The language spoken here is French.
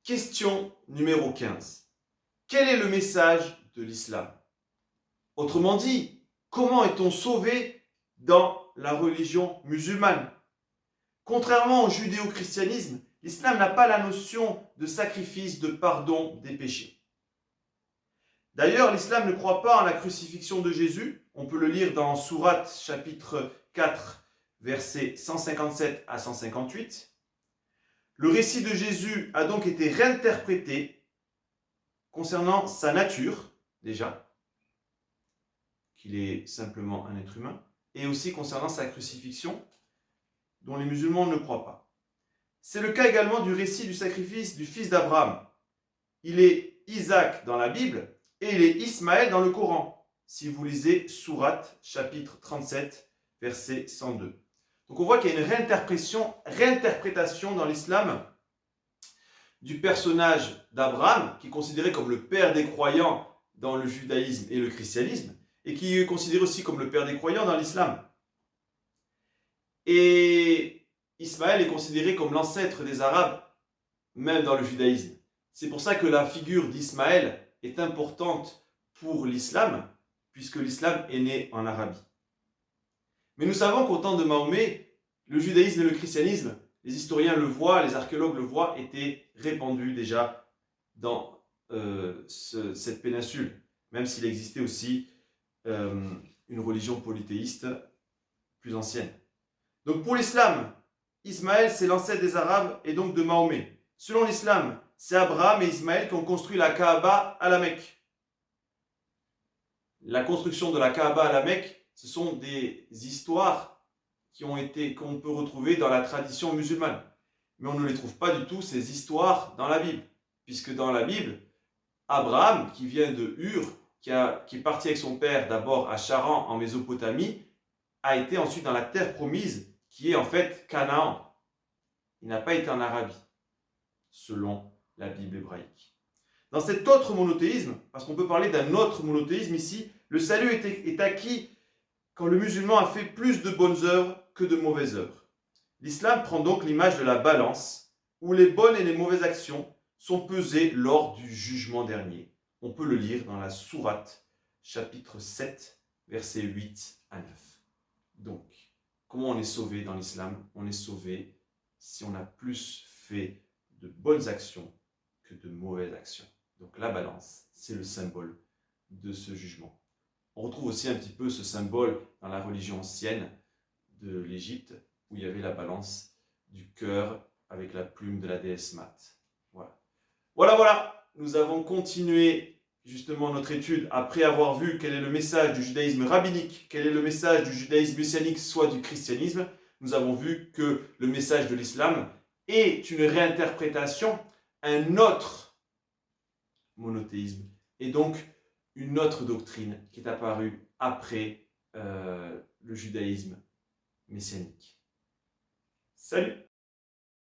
Question numéro 15. Quel est le message de l'islam? Autrement dit, comment est-on sauvé dans la religion musulmane? Contrairement au judéo-christianisme, l'islam n'a pas la notion de sacrifice, de pardon des péchés. D'ailleurs, l'islam ne croit pas en la crucifixion de Jésus. On peut le lire dans Sourate chapitre 4, versets 157 à 158. Le récit de Jésus a donc été réinterprété concernant sa nature, déjà, qu'il est simplement un être humain, et aussi concernant sa crucifixion, dont les musulmans ne croient pas. C'est le cas également du récit du sacrifice du fils d'Abraham. Il est Isaac dans la Bible et il est Ismaël dans le Coran, si vous lisez Sourate chapitre 37, verset 102. Donc on voit qu'il y a une réinterprétation dans l'islam du personnage d'Abraham, qui est considéré comme le père des croyants dans le judaïsme et le christianisme, et qui est considéré aussi comme le père des croyants dans l'islam. Et Ismaël est considéré comme l'ancêtre des Arabes, même dans le judaïsme. C'est pour ça que la figure d'Ismaël est importante pour l'islam, puisque l'islam est né en Arabie. Mais nous savons qu'au temps de Mahomet, le judaïsme et le christianisme, les historiens le voient, les archéologues le voient, étaient répandus déjà dans cette péninsule, même s'il existait aussi une religion polythéiste plus ancienne. Donc pour l'islam, Ismaël c'est l'ancêtre des Arabes et donc de Mahomet. Selon l'islam, c'est Abraham et Ismaël qui ont construit la Kaaba à la Mecque. La construction de la Kaaba à la Mecque, ce sont des histoires qu'on peut retrouver dans la tradition musulmane. Mais on ne les trouve pas du tout, ces histoires, dans la Bible. Puisque dans la Bible, Abraham, qui vient de Ur, qui est parti avec son père d'abord à Charan en Mésopotamie, a été ensuite dans la terre promise, qui est en fait Canaan. Il n'a pas été en Arabie, selon la Bible hébraïque. Dans cet autre monothéisme, parce qu'on peut parler d'un autre monothéisme ici, le salut est acquis quand le musulman a fait plus de bonnes œuvres que de mauvaises œuvres. L'islam prend donc l'image de la balance, où les bonnes et les mauvaises actions sont pesées lors du jugement dernier. On peut le lire dans la Sourate, chapitre 7, versets 8 à 9. Donc, comment on est sauvé dans l'islam? On est sauvé si on a plus fait de bonnes actions que de mauvaises actions. Donc la balance, c'est le symbole de ce jugement. On retrouve aussi un petit peu ce symbole dans la religion ancienne de l'Égypte, où il y avait la balance du cœur avec la plume de la déesse Mat. Voilà, nous avons continué justement notre étude après avoir vu quel est le message du judaïsme rabbinique, quel est le message du judaïsme messianique, soit du christianisme. Nous avons vu que le message de l'islam est une réinterprétation, un autre monothéisme, et donc une autre doctrine qui est apparue après le judaïsme messianique. Salut!